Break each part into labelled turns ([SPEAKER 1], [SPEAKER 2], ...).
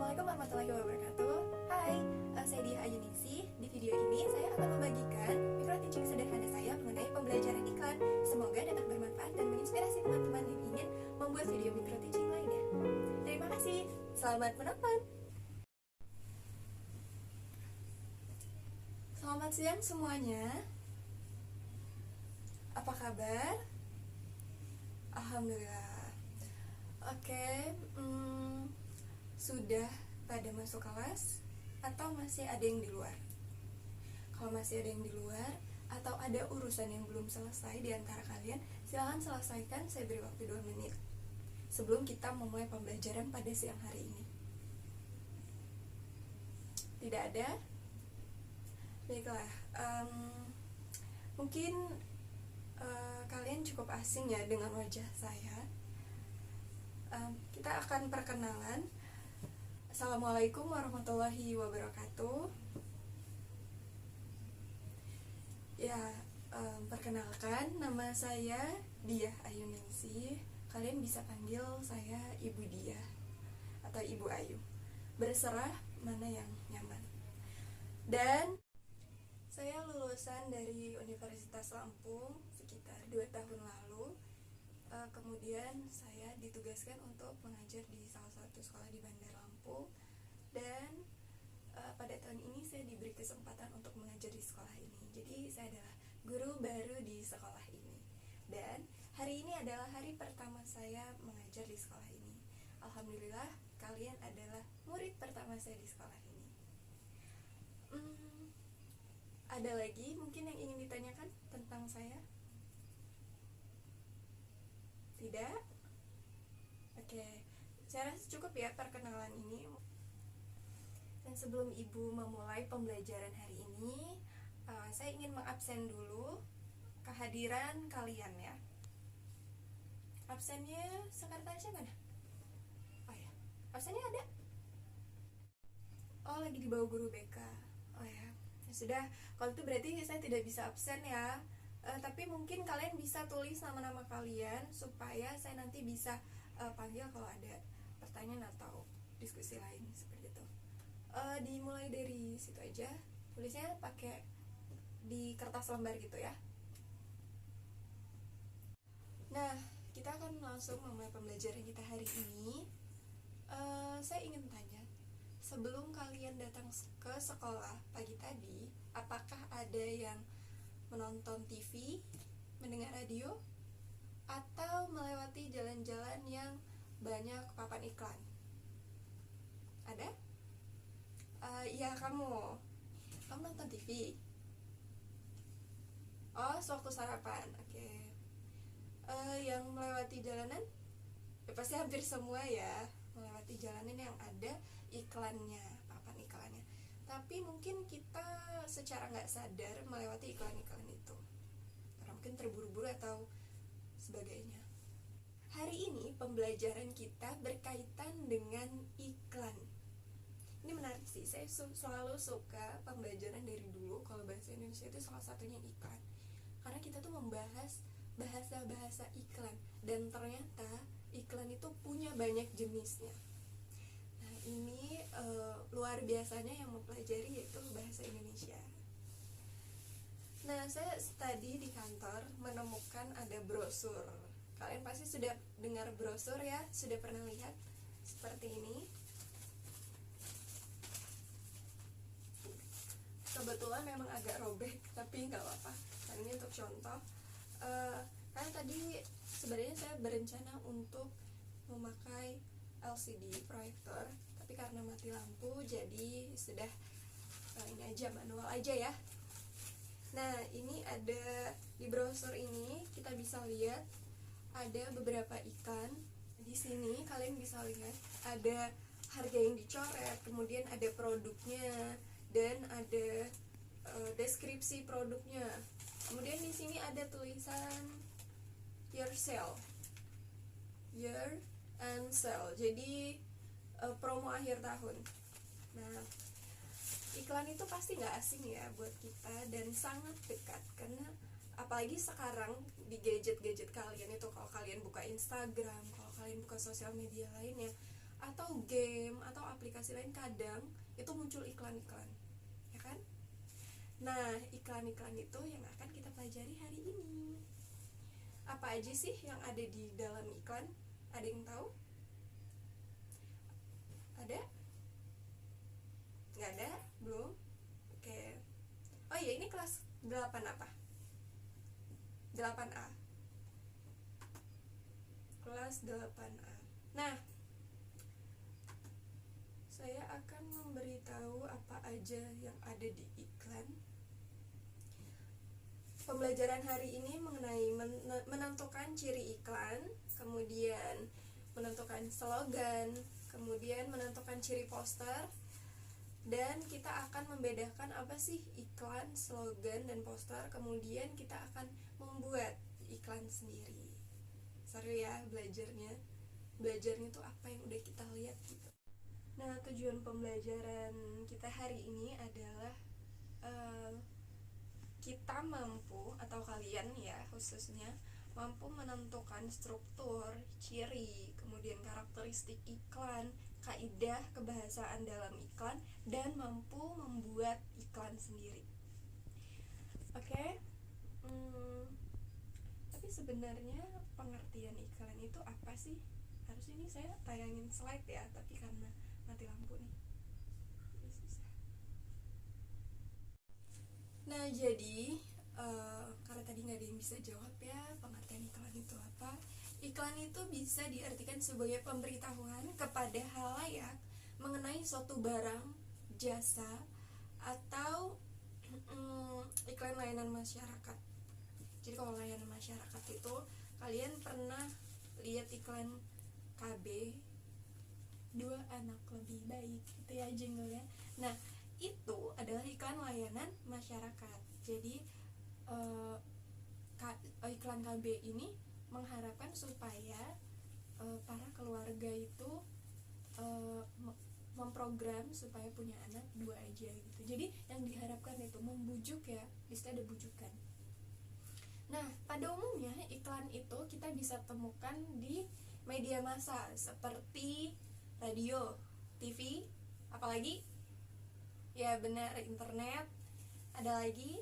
[SPEAKER 1] Assalamualaikum warahmatullahi wabarakatuh. Hai, saya Dia Ayuningsih. Di video ini saya akan membagikan micro teaching sederhana saya mengenai pembelajaran iklan. Semoga dapat bermanfaat dan menginspirasi teman-teman yang ingin membuat video micro teaching lainnya. Terima kasih. Selamat menonton. Selamat siang semuanya. Apa kabar? Alhamdulillah. Oke, sudah pada masuk kelas atau masih ada yang di luar? Kalau masih ada yang di luar atau ada urusan yang belum selesai di antara kalian, silahkan selesaikan, saya beri waktu 2 menit sebelum kita memulai pembelajaran pada siang hari ini. Tidak ada? Baiklah, mungkin kalian cukup asing ya dengan wajah saya. Kita akan perkenalan. Assalamualaikum warahmatullahi wabarakatuh. Ya, perkenalkan, nama saya Dia Ayuningsih. Kalian bisa panggil saya Ibu Dia atau Ibu Ayu, berserah mana yang nyaman. Dan saya lulusan dari Universitas Lampung sekitar 2 tahun lalu. Kemudian saya ditugaskan untuk mengajar di salah satu sekolah di Bandar Lampung. Dan pada tahun ini saya diberi kesempatan untuk mengajar di sekolah ini. Jadi saya adalah guru baru di sekolah ini. Dan hari ini adalah hari pertama saya mengajar di sekolah ini. Alhamdulillah, kalian adalah murid pertama saya di sekolah ini. Ada lagi mungkin yang ingin ditanyakan tentang saya? Tidak? Oke, saya rasa cukup ya perkenalan ini. Dan sebelum Ibu memulai pembelajaran hari ini, saya ingin mengabsen dulu kehadiran kalian ya. Absennya sekretarisnya mana? Oh ya, absennya ada? Oh, lagi dibawa guru BK. Oh ya, sudah, kalau itu berarti saya tidak bisa absen ya. Tapi mungkin kalian bisa tulis nama-nama kalian supaya saya nanti bisa panggil kalau ada pertanyaan atau diskusi lain seperti itu. Dimulai dari situ aja, tulisnya pakai di kertas lembar gitu ya. Nah, kita akan langsung memulai pembelajaran kita hari ini. Saya ingin tanya, sebelum kalian datang ke sekolah pagi tadi, apakah ada yang menonton TV, mendengar radio, atau melewati jalan-jalan yang banyak papan iklan? Ada? Iya, kamu nonton TV. Oh, sewaktu sarapan. Oke. Yang melewati jalanan? Ya pasti hampir semua ya, melewati jalanan yang ada iklannya, papan iklannya. Tapi mungkin kita secara nggak sadar melewati iklan-iklan itu karena mungkin terburu-buru atau sebagainya. Hari ini pembelajaran kita berkaitan dengan iklan. Ini menarik sih, saya selalu suka pembelajaran dari dulu. Kalau bahasa Indonesia itu salah satunya iklan, karena kita tuh membahas bahasa-bahasa iklan. Dan ternyata iklan itu punya banyak jenisnya. Nah, ini luar biasanya yang mempelajari yaitu bahasa Indonesia. Nah, saya tadi di kantor menemukan ada brosur. Kalian pasti sudah dengar brosur ya, sudah pernah lihat seperti ini. Kebetulan memang agak robek, tapi nggak apa-apa. Nah, ini untuk contoh. Karena tadi sebenarnya saya berencana untuk memakai LCD proyektor, tapi karena mati lampu jadi sudah ini aja, manual aja ya. Nah, ini ada di brosur ini kita bisa lihat ada beberapa iklan. Di sini kalian bisa lihat ada harga yang dicoret, kemudian ada produknya dan ada deskripsi produknya. Kemudian di sini ada tulisan year and sale. Jadi promo akhir tahun. Nah, iklan itu pasti nggak asing ya buat kita dan sangat dekat, karena apalagi sekarang di gadget-gadget kalian itu, kalau kalian buka Instagram, kalau kalian buka sosial media lainnya, atau game, atau aplikasi lain kadang itu muncul iklan-iklan, ya kan? Nah, iklan-iklan itu yang akan kita pelajari hari ini. Apa aja sih yang ada di dalam iklan? Ada yang tahu? Ada? Nggak ada? Belum? Oke. Oh iya, ini kelas 8 apa? 8A. Kelas 8A. Nah, saya akan memberitahu apa aja yang ada di iklan. Pembelajaran hari ini mengenai menentukan ciri iklan, kemudian menentukan slogan, kemudian menentukan ciri poster, dan kita akan membedakan apa sih iklan, slogan, dan poster. Kemudian kita akan membuat iklan sendiri. Seru ya belajarnya. Belajarnya tuh apa yang udah kita lihat gitu. Nah, tujuan pembelajaran kita hari ini adalah kita mampu, atau kalian ya khususnya, mampu menentukan struktur, ciri, kemudian karakteristik iklan, kaidah kebahasaan dalam iklan, dan mampu membuat iklan sendiri. Oke? Tapi sebenarnya pengertian iklan itu apa sih? Harusnya ini saya tayangin slide ya, tapi karena mati lampu nih, susah. Nah, jadi karena tadi nggak ada yang bisa jawab ya pengertian iklan itu apa. Iklan itu bisa diartikan sebagai pemberitahuan kepada halayak mengenai suatu barang, jasa, atau iklan layanan masyarakat. Jadi kalau layanan masyarakat itu, kalian pernah lihat iklan KB, 2 anak lebih baik, itu ya jinglenya. Nah, itu adalah iklan layanan masyarakat. Jadi iklan KB ini mengharapkan supaya para keluarga itu memprogram supaya punya anak 2 aja gitu. Jadi yang diharapkan itu membujuk ya, bisa ada bujukan. Nah, pada umumnya iklan itu kita bisa temukan di media massa seperti radio, TV, apalagi? Ya benar, internet. Ada lagi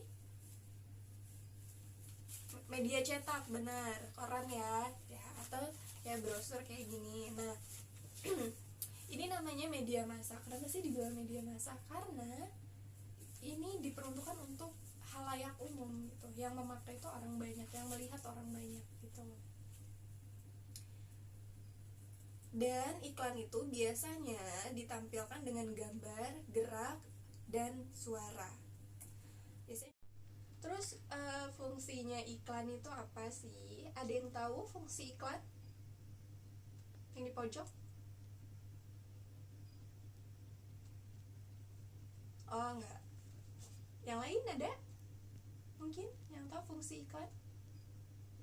[SPEAKER 1] media cetak, benar, koran ya, atau ya brosur kayak gini. Nah, ini namanya media massa. Kenapa sih dibilang media massa? Karena ini diperuntukkan untuk halayak umum gitu, yang memakai itu orang banyak, yang melihat orang banyak gitu. Dan iklan itu biasanya ditampilkan dengan gambar, gerak, dan suara. Biasanya. Terus fungsinya iklan itu apa sih? Ada yang tahu fungsi iklan? Yang di pojok? Oh enggak. Yang lain ada? Mungkin yang tahu fungsi iklan?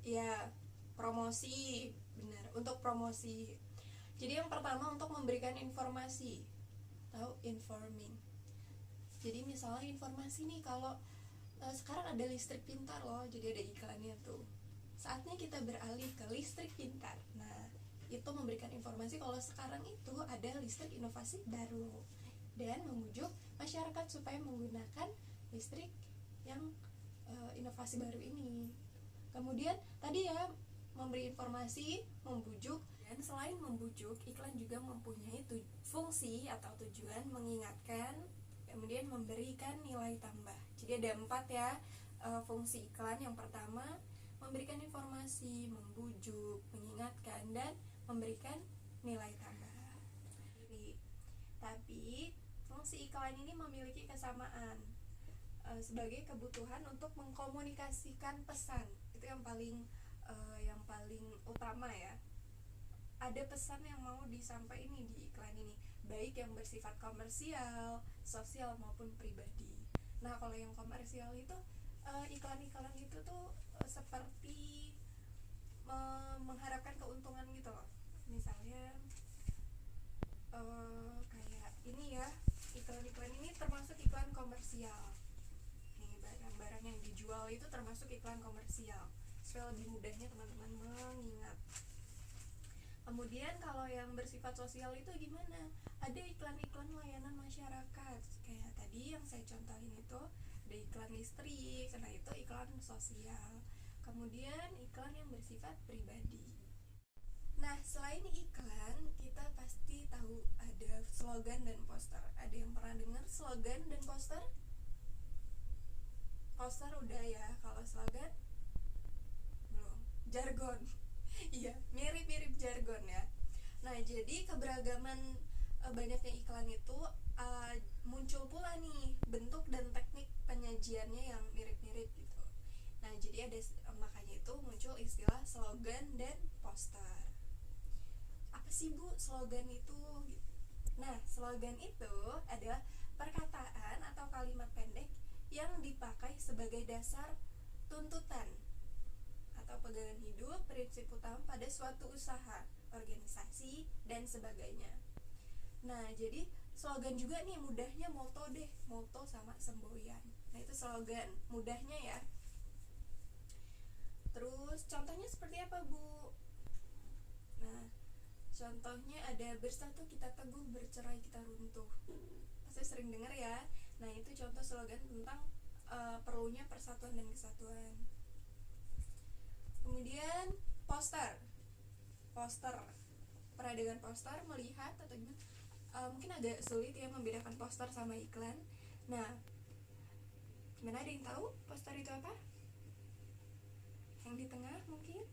[SPEAKER 1] Ya, promosi. Benar, untuk promosi. Jadi yang pertama untuk memberikan informasi. Tahu informing. Jadi misalnya informasi nih, kalau sekarang ada listrik pintar loh, jadi ada iklannya tuh. Saatnya kita beralih ke listrik pintar. Nah, itu memberikan informasi kalau sekarang itu ada listrik inovasi baru dan membujuk masyarakat supaya menggunakan listrik yang inovasi baru ini. Kemudian tadi ya, memberi informasi, membujuk. Dan selain membujuk, iklan juga mempunyai fungsi atau tujuan mengingatkan, kemudian memberikan nilai tambah. Jadi ada 4 ya fungsi iklan. Yang pertama, memberikan informasi, membujuk, mengingatkan, dan memberikan nilai tambah. Tapi fungsi iklan ini memiliki kesamaan sebagai kebutuhan untuk mengkomunikasikan pesan. Itu yang paling utama ya. Ada pesan yang mau disampaikan di iklan ini, baik yang bersifat komersial, sosial, maupun pribadi. Nah, kalau yang komersial itu iklan-iklan itu tuh seperti mengharapkan keuntungan gitu loh. Misalnya kayak ini ya, iklan-iklan ini termasuk iklan komersial. Nih, barang-barang yang dijual itu termasuk iklan komersial, supaya lebih mudahnya teman-teman mengingat. Kemudian kalau yang bersifat sosial itu gimana? ada iklan-iklan layanan masyarakat kayak tadi yang saya contohin itu, ada iklan listrik, karena itu iklan sosial. Kemudian iklan yang bersifat pribadi. Nah, selain iklan, kita pasti tahu ada slogan dan poster. Ada yang pernah dengar slogan dan poster? Poster udah ya, kalau slogan belum. Jargon. Iya, mirip-mirip jargon ya. Nah, jadi keberagaman banyaknya iklan itu muncul pula nih bentuk dan teknik penyajiannya yang mirip-mirip gitu. Nah, jadi ada makanya itu muncul istilah slogan dan poster. Apa sih Bu slogan itu? Nah, slogan itu adalah perkataan atau kalimat pendek yang dipakai sebagai dasar tuntutan atau pegangan hidup, prinsip utama pada suatu usaha, organisasi, dan sebagainya. Nah, jadi slogan juga nih mudahnya moto deh, moto sama semboyan. Nah, itu slogan mudahnya ya. Terus contohnya seperti apa Bu? Nah, contohnya ada bersatu kita teguh, bercerai kita runtuh. Pasti sering dengar ya. Nah, itu contoh slogan tentang perlunya persatuan dan kesatuan. Kemudian poster. Poster. Pernah dengan poster, melihat atau gimana? Mungkin agak sulit ya membedakan poster sama iklan. Nah, gimana, ada yang tahu poster itu apa? Yang di tengah mungkin?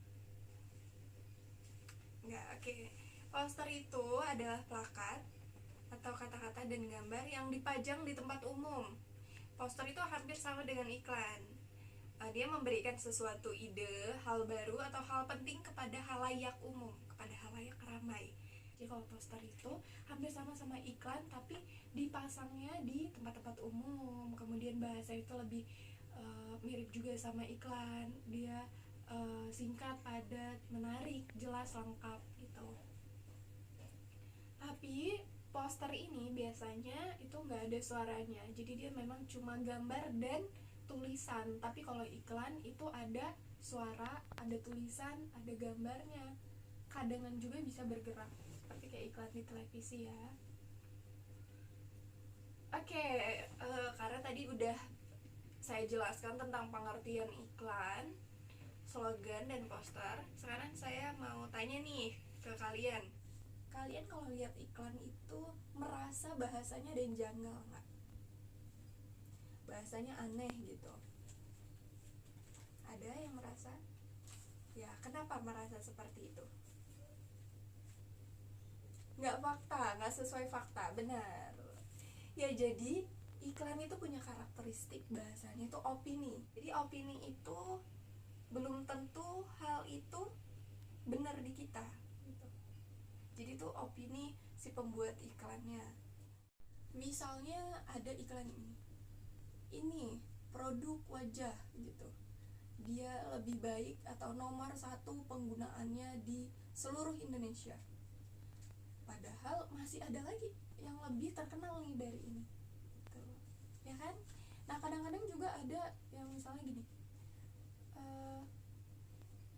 [SPEAKER 1] Enggak, oke. Poster itu adalah plakat atau kata-kata dan gambar yang dipajang di tempat umum. Poster itu hampir sama dengan iklan. Dia memberikan sesuatu ide, hal baru atau hal penting kepada halayak umum, kepada halayak ramai. Jadi kalau poster itu hampir sama iklan, tapi dipasangnya di tempat-tempat umum. Kemudian bahasa itu lebih mirip juga sama iklan. Dia singkat, padat, menarik, jelas, lengkap gitu. Tapi poster ini biasanya itu nggak ada suaranya, jadi dia memang cuma gambar dan tulisan. Tapi kalau iklan itu ada suara, ada tulisan, ada gambarnya. Kadang juga bisa bergerak seperti kayak iklan di televisi ya. Oke, karena tadi udah saya jelaskan tentang pengertian iklan, slogan, dan poster. Sekarang saya mau tanya nih ke kalian. Kalian kalau lihat iklan itu merasa bahasanya ada yang janggal nggak? Bahasanya aneh gitu. Ada yang merasa? Ya, kenapa merasa seperti itu? Nggak fakta, nggak sesuai fakta, benar. Ya, jadi iklan itu punya karakteristik bahasanya itu opini. Jadi opini itu belum tentu hal itu benar di kita gitu. Jadi itu opini si pembuat iklannya. Misalnya ada iklan ini produk wajah gitu, dia lebih baik atau nomor 1 penggunaannya di seluruh Indonesia. Padahal masih ada lagi yang lebih terkenal nih dari ini gitu. Ya kan? Nah, kadang-kadang juga ada yang misalnya gini,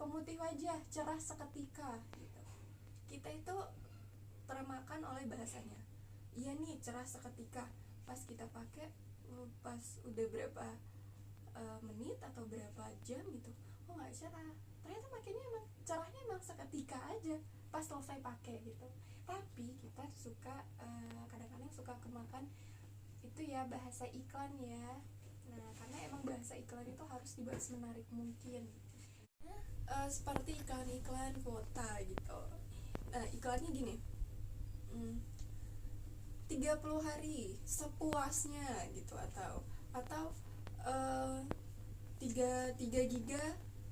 [SPEAKER 1] pemutih wajah cerah seketika gitu. Kita itu termakan oleh bahasanya. Iya nih, cerah seketika. Pas kita pakai, pas udah berapa menit atau berapa jam gitu, oh nggak cerah. Ternyata pakainya emang cerahnya emang seketika aja pas selesai pakai gitu. Tapi kita suka kadang-kadang suka kemakan itu ya bahasa iklan ya. Nah, karena emang bahasa iklan itu harus dibuat semenarik mungkin. Seperti iklan-iklan kuota gitu. Iklannya gini, 30 hari sepuasnya gitu, atau 3 giga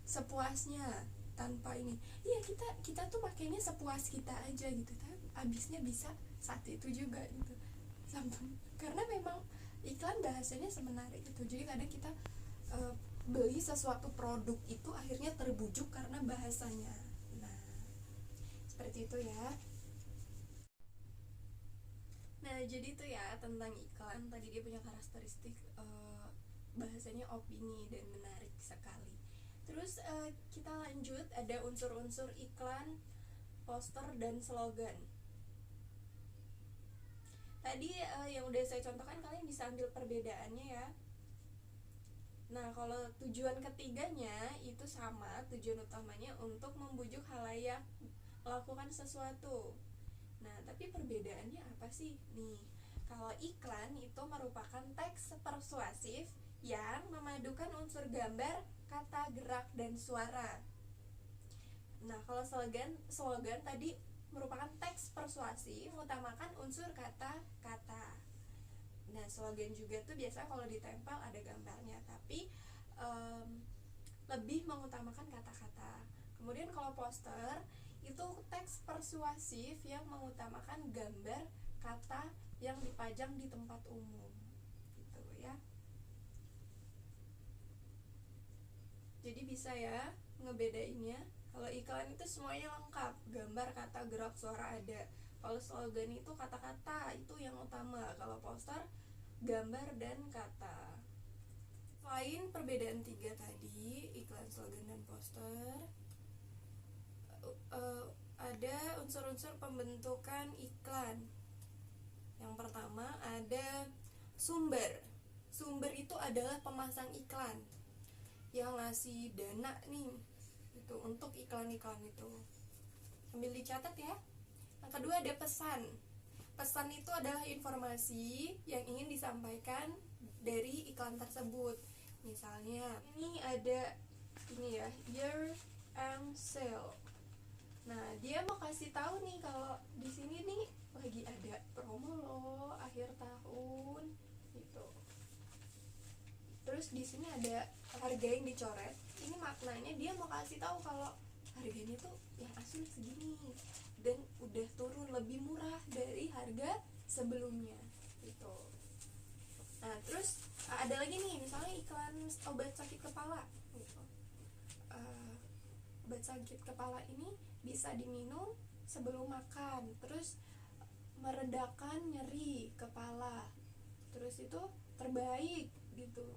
[SPEAKER 1] sepuasnya tanpa ini. Iya, kita tuh pakainya sepuas kita aja gitu, tapi habisnya bisa saat itu juga gitu. Karena memang iklan bahasanya semenarik itu. Jadi kadang kita beli sesuatu produk itu akhirnya terbujuk karena bahasanya. Nah, seperti itu ya. Nah, jadi itu ya tentang iklan. Tadi dia punya karakteristik bahasanya opini dan menarik sekali. Terus kita lanjut, ada unsur-unsur iklan, poster, dan slogan. Tadi yang udah saya contohkan, kalian bisa ambil perbedaannya ya. Nah, kalau tujuan ketiganya itu sama, tujuan utamanya untuk membujuk khalayak melakukan sesuatu. Nah, tapi perbedaannya apa sih? Nih, kalau iklan itu merupakan teks persuasif yang memadukan unsur gambar, kata, gerak, dan suara. Nah, kalau slogan tadi merupakan teks persuasif, mengutamakan unsur kata-kata. Nah, slogan juga tuh biasanya kalau ditempel ada gambarnya, tapi lebih mengutamakan kata-kata. Kemudian kalau poster itu teks persuasif yang mengutamakan gambar, kata yang dipajang di tempat umum, gitu ya. Jadi bisa ya ngebedainnya. Kalau iklan itu semuanya lengkap, gambar, kata, gerak, suara ada. Kalau slogan itu kata-kata itu yang utama. Kalau poster gambar dan kata. Selain perbedaan tiga tadi, iklan, slogan, dan poster, ada unsur-unsur pembentukan iklan. Yang pertama ada sumber. Sumber itu adalah pemasang iklan yang ngasih dana nih itu untuk iklan-iklan itu. Sambil dicatat ya. Yang kedua ada pesan. Pesan itu adalah informasi yang ingin disampaikan dari iklan tersebut. Misalnya ini ada ini ya, year end sale. Nah, dia mau kasih tahu nih kalau di sini nih lagi ada promo loh akhir tahun gitu. Terus di sini ada harga yang dicoret. Ini maknanya dia mau kasih tahu kalau harganya tuh yang asli segini dan udah turun lebih murah dari harga sebelumnya gitu. Nah, terus ada lagi nih misalnya iklan obat sakit kepala gitu. Obat sakit kepala ini bisa diminum sebelum makan, terus meredakan nyeri kepala, terus itu terbaik gitu.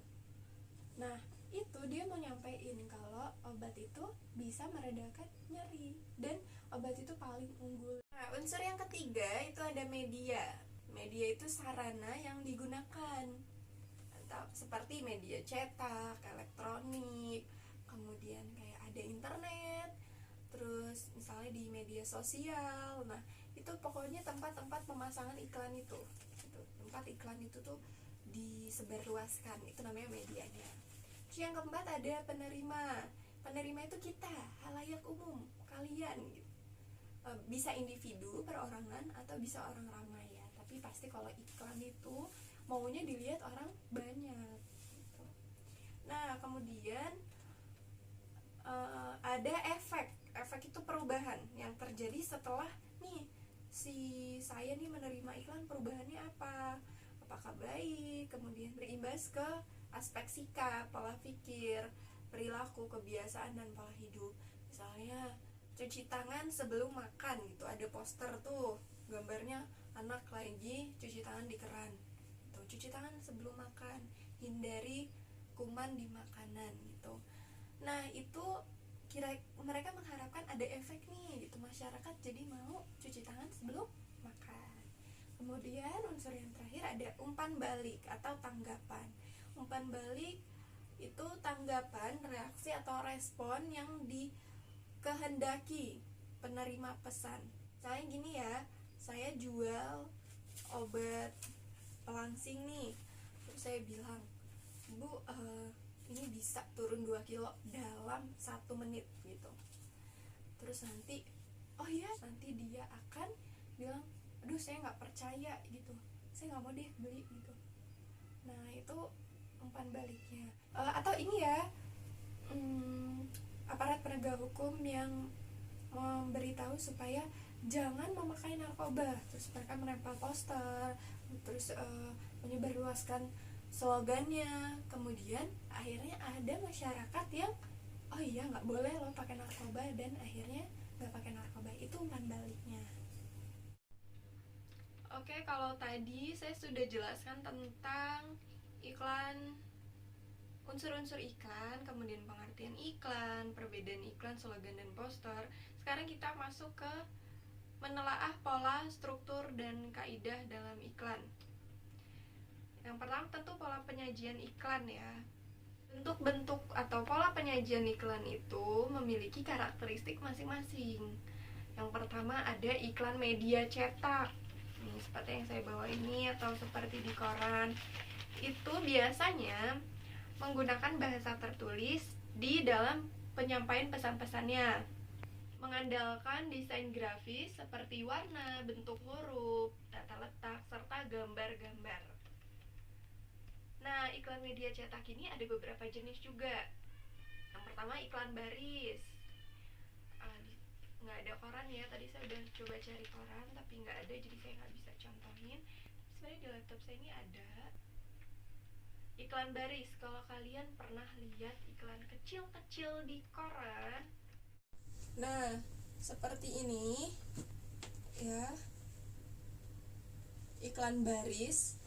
[SPEAKER 1] Nah, itu dia mau nyampein kalau obat itu bisa meredakan nyeri dan obat itu paling unggul. Nah, unsur yang ketiga itu ada media. Media itu sarana yang digunakan, seperti media cetak, elektronik, kemudian kayak ada internet, terus misalnya di media sosial. Nah, itu pokoknya tempat-tempat pemasangan iklan itu gitu. Tempat iklan itu tuh disebarluaskan, itu namanya medianya. Terus yang keempat ada penerima. Penerima itu kita, halayak umum, kalian gitu. Bisa individu, perorangan, atau bisa orang ramai ya. Tapi pasti kalau iklan itu maunya dilihat orang banyak gitu. Nah, kemudian ada efek. Efek itu perubahan yang terjadi setelah nih si saya nih menerima iklan. Perubahannya apa? Apakah baik? Kemudian berimbas ke aspek sikap, pola pikir, perilaku, kebiasaan, dan pola hidup. Misalnya cuci tangan sebelum makan gitu. Ada poster tuh gambarnya anak lagi cuci tangan di keran. Tuh, cuci tangan sebelum makan, hindari kuman di makanan gitu. Nah, itu mereka mengharapkan ada efek nih gitu, masyarakat jadi mau cuci tangan sebelum makan. Kemudian unsur yang terakhir ada umpan balik atau tanggapan. Umpan balik itu tanggapan, reaksi atau respon yang dikehendaki penerima pesan. Misalnya gini ya, saya jual obat pelangsing nih, terus saya bilang, Bu, ini bisa turun 2 kilo dalam 1 menit gitu. Terus nanti nanti dia akan bilang, aduh saya gak percaya gitu, saya gak mau deh beli gitu. Nah, itu umpan baliknya. Atau ini ya, aparat penegak hukum yang memberitahu supaya jangan memakai narkoba. Terus mereka menempel poster, terus menyebarluaskan slogannya. Kemudian akhirnya ada masyarakat yang oh iya nggak boleh lo pakai narkoba, dan akhirnya nggak pakai narkoba. Itu umpan baliknya. Oke, kalau tadi saya sudah jelaskan tentang iklan, unsur-unsur iklan, kemudian pengertian iklan, perbedaan iklan, slogan, dan poster. Sekarang kita masuk ke menelaah pola, struktur, dan kaidah dalam iklan. Yang pertama tentu pola penyajian iklan ya. Bentuk-bentuk atau pola penyajian iklan itu memiliki karakteristik masing-masing. Yang pertama ada iklan media cetak. Nih, seperti yang saya bawa ini atau seperti di koran. Itu biasanya menggunakan bahasa tertulis di dalam penyampaian pesan-pesannya, mengandalkan desain grafis seperti warna, bentuk huruf, tata letak, serta gambar-gambar. Nah, iklan media cetak ini ada beberapa jenis juga. Yang pertama iklan baris. Nggak ada koran ya, tadi saya udah coba cari koran tapi nggak ada, jadi saya nggak bisa contohin. Sebenarnya di laptop saya ini ada. Iklan baris, kalau kalian pernah lihat iklan kecil-kecil di koran, nah seperti ini ya, iklan baris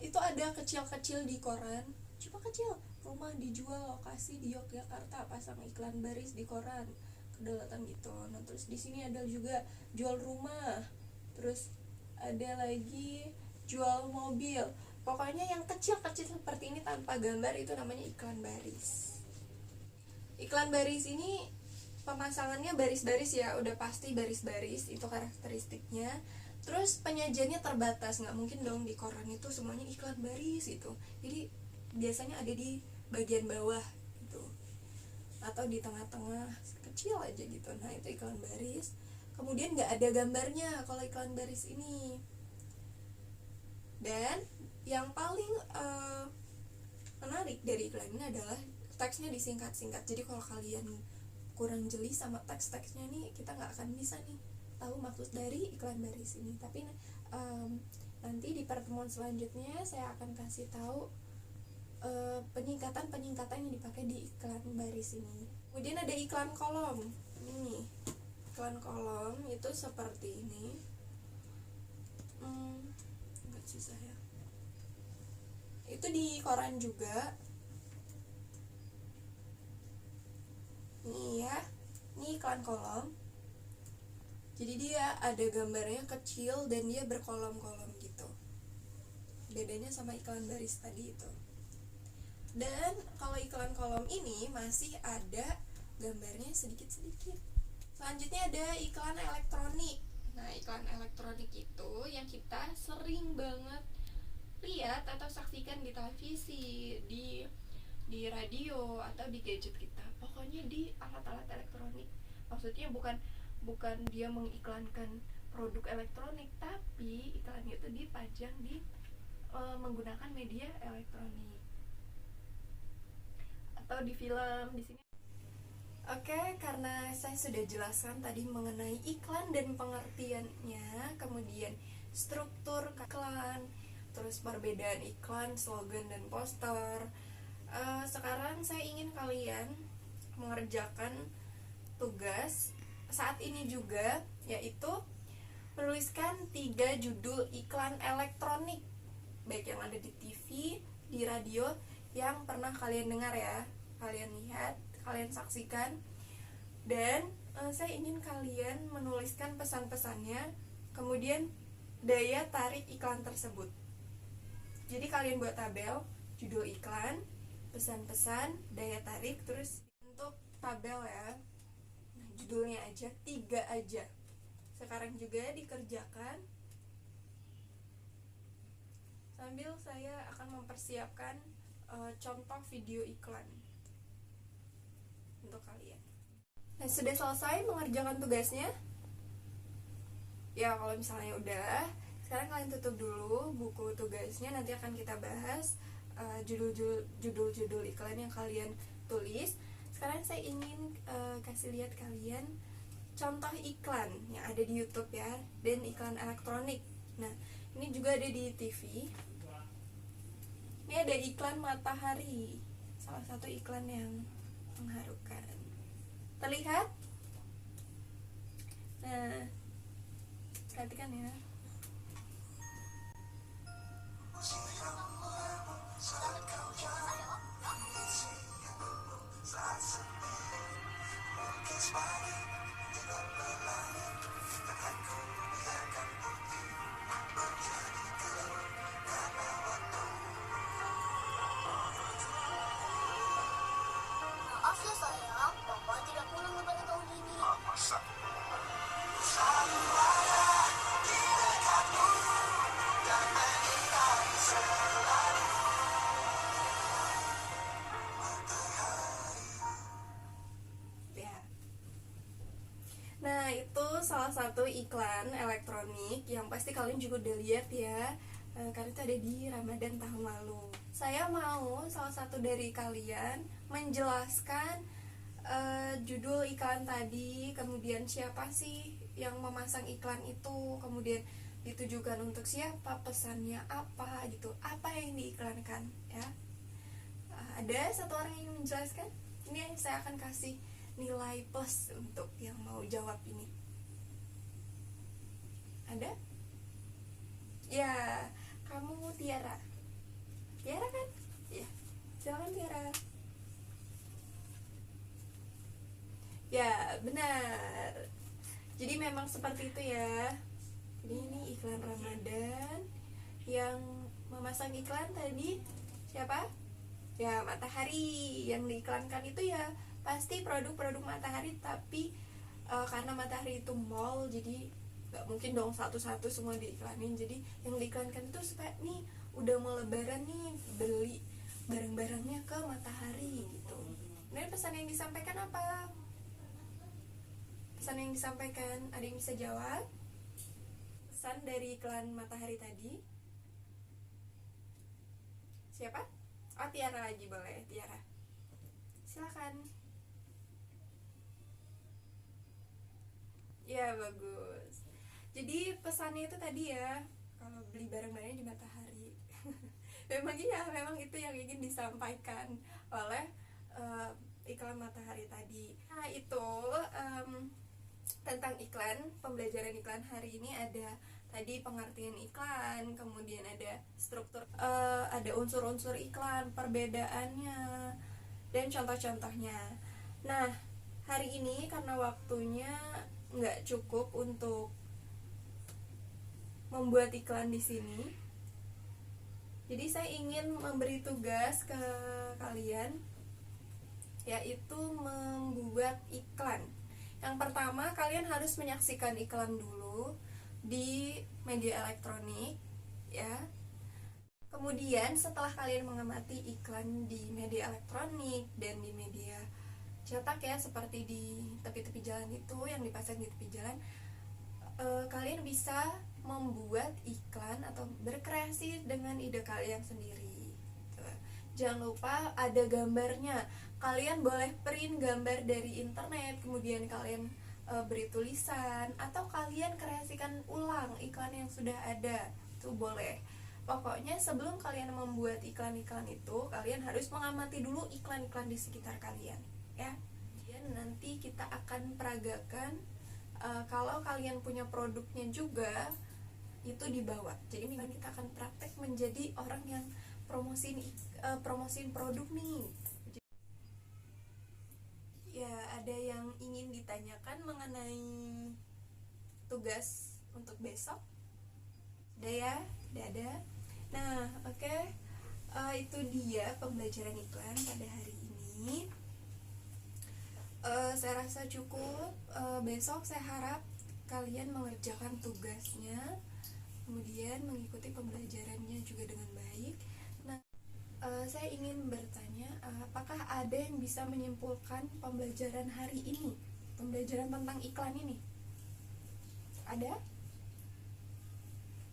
[SPEAKER 1] itu ada kecil-kecil di koran, cuma kecil, rumah dijual, lokasi di Yogyakarta, pasang iklan baris di koran, kedaulatan gitu. Nah terus di sini ada juga jual rumah, terus ada lagi jual mobil. Pokoknya yang kecil-kecil seperti ini tanpa gambar itu namanya iklan baris. Iklan baris ini pemasangannya baris-baris ya, udah pasti baris-baris, itu karakteristiknya. Terus penyajiannya terbatas, nggak mungkin dong di koran itu semuanya iklan baris gitu. Jadi biasanya ada di bagian bawah gitu, atau di tengah-tengah kecil aja gitu. Nah itu iklan baris. Kemudian nggak ada gambarnya kalau iklan baris ini. Dan yang paling menarik dari iklan ini adalah teksnya disingkat-singkat. Jadi kalau kalian kurang jeli sama teks-teksnya nih, kita nggak akan bisa nih tahu maksud dari iklan baris ini. Tapi nanti di pertemuan selanjutnya saya akan kasih tahu penyingkatan-penyingkatan yang dipakai di iklan baris ini. Kemudian ada iklan kolom. Ini iklan kolom itu seperti ini. Nggak susah ya. Itu di koran juga. Nih ya, ini iklan kolom. Jadi dia ada gambarnya kecil dan dia berkolom-kolom gitu. Bedanya sama iklan baris tadi itu. Dan kalau iklan kolom ini masih ada gambarnya sedikit-sedikit. Selanjutnya ada iklan elektronik. Nah, iklan elektronik itu yang kita sering banget lihat atau saksikan di televisi, di radio atau di gadget kita. Pokoknya di alat-alat elektronik. Maksudnya bukan dia mengiklankan produk elektronik, tapi iklannya itu dipajang di menggunakan media elektronik atau di film di sini. Oke, karena saya sudah jelaskan tadi mengenai iklan dan pengertiannya, kemudian struktur iklan, terus perbedaan iklan, slogan, dan poster. Sekarang saya ingin kalian mengerjakan tugas saat ini juga, yaitu menuliskan 3 judul iklan elektronik, baik yang ada di TV, di radio, yang pernah kalian dengar ya, kalian lihat, kalian saksikan. Dan saya ingin kalian menuliskan pesan-pesannya, kemudian daya tarik iklan tersebut. Jadi kalian buat tabel, judul iklan, pesan-pesan, daya tarik, terus untuk tabel ya. Nah, judulnya aja 3 aja. Sekarang juga dikerjakan sambil saya akan mempersiapkan contoh video iklan untuk kalian. Nah, sudah selesai mengerjakan tugasnya? Ya, kalau misalnya udah, sekarang kalian tutup dulu buku tugasnya. Nanti akan kita bahas judul-judul iklan yang kalian tulis. Sekarang saya ingin kasih lihat kalian contoh iklan yang ada di YouTube ya, dan iklan elektronik. Nah, ini juga ada di TV. Ini ada iklan matahari, salah satu iklan yang mengharukan. Terlihat? Nah, perhatikan ya. salah satu iklan elektronik yang pasti kalian juga udah lihat ya, karena itu ada di Ramadan tahun lalu. Saya mau salah satu dari kalian menjelaskan judul iklan tadi, kemudian siapa sih yang memasang iklan itu, kemudian ditujukan untuk siapa, pesannya apa gitu, apa yang diiklankan ya. Ada satu orang yang menjelaskan? Ini saya akan kasih nilai plus untuk yang mau jawab ini. Ada? Ya, kamu Tiara. Tiara kan? Ya, silakan Tiara. Ya, benar. Jadi memang seperti itu ya. Jadi ini iklan Ramadan. Yang memasang iklan tadi siapa? Ya, Matahari. Yang diiklankan itu ya pasti produk-produk Matahari, tapi karena Matahari itu mall, jadi gak mungkin dong satu-satu semua diiklanin. Jadi yang diiklankan itu supaya nih udah mau lebaran nih, beli barang-barangnya ke Matahari gitu. Nah, pesan yang disampaikan apa? Pesan yang disampaikan, ada yang bisa jawab? Pesan dari iklan Matahari tadi siapa? Oh, Tiara lagi, boleh Tiara, silakan. Ya, bagus. Jadi pesannya itu tadi ya, kalau beli barang-barangnya di Matahari. Memang iya, memang itu yang ingin disampaikan oleh iklan Matahari tadi. Nah, itu tentang iklan, pembelajaran iklan hari ini ada tadi pengertian iklan, kemudian ada struktur, ada unsur-unsur iklan, perbedaannya, dan contoh-contohnya. Nah, hari ini karena waktunya nggak cukup untuk membuat iklan di sini, jadi saya ingin memberi tugas ke kalian, yaitu membuat iklan. Yang pertama, kalian harus menyaksikan iklan dulu di media elektronik ya. Kemudian setelah kalian mengamati iklan di media elektronik dan di media cetak ya, seperti di tepi-tepi jalan itu yang dipasang di tepi jalan, kalian bisa membuat iklan atau berkreasi dengan ide kalian sendiri. Jangan lupa ada gambarnya. Kalian boleh print gambar dari internet, kemudian kalian beri tulisan, atau kalian kreasikan ulang iklan yang sudah ada, itu boleh. Pokoknya sebelum kalian membuat iklan-iklan itu, kalian harus mengamati dulu iklan-iklan di sekitar kalian ya. Dan nanti kita akan peragakan, kalau kalian punya produknya juga itu dibawa. Jadi minggu kita akan praktek menjadi orang yang promosiin produk nih. Ya, ada yang ingin ditanyakan mengenai tugas untuk besok? Ada ya? Ada. Nah, oke. Itu dia pembelajaran iklan pada hari ini. Saya rasa cukup. Besok saya harap kalian mengerjakan tugasnya, kemudian mengikuti pembelajarannya juga dengan baik. Nah, saya ingin bertanya, apakah ada yang bisa menyimpulkan pembelajaran hari ini, pembelajaran tentang iklan ini? Ada?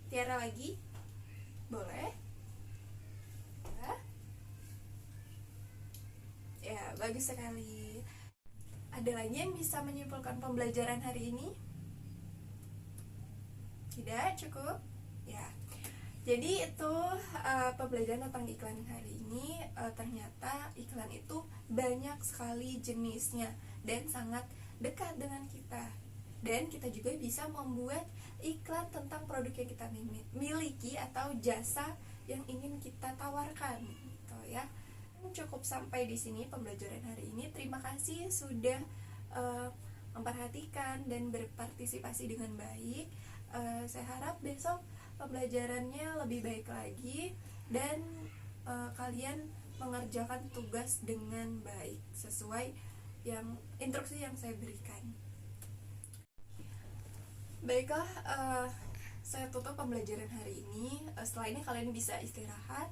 [SPEAKER 1] Tiara lagi? Boleh? Ya, bagus sekali. Ada lagi yang bisa menyimpulkan pembelajaran hari ini? Tidak cukup? Ya. Jadi itu pembelajaran tentang iklan hari ini. Ternyata iklan itu banyak sekali jenisnya dan sangat dekat dengan kita. Dan kita juga bisa membuat iklan tentang produk yang kita miliki atau jasa yang ingin kita tawarkan, gitu ya. Cukup sampai di sini pembelajaran hari ini. Terima kasih sudah memperhatikan dan berpartisipasi dengan baik. Saya harap besok pembelajarannya lebih baik lagi dan kalian mengerjakan tugas dengan baik sesuai yang instruksi yang saya berikan. Baiklah, saya tutup pembelajaran hari ini. Setelah ini kalian bisa istirahat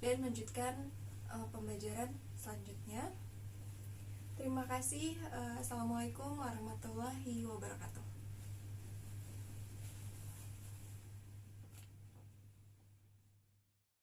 [SPEAKER 1] dan melanjutkan pembelajaran selanjutnya. Terima kasih. Assalamualaikum warahmatullahi wabarakatuh.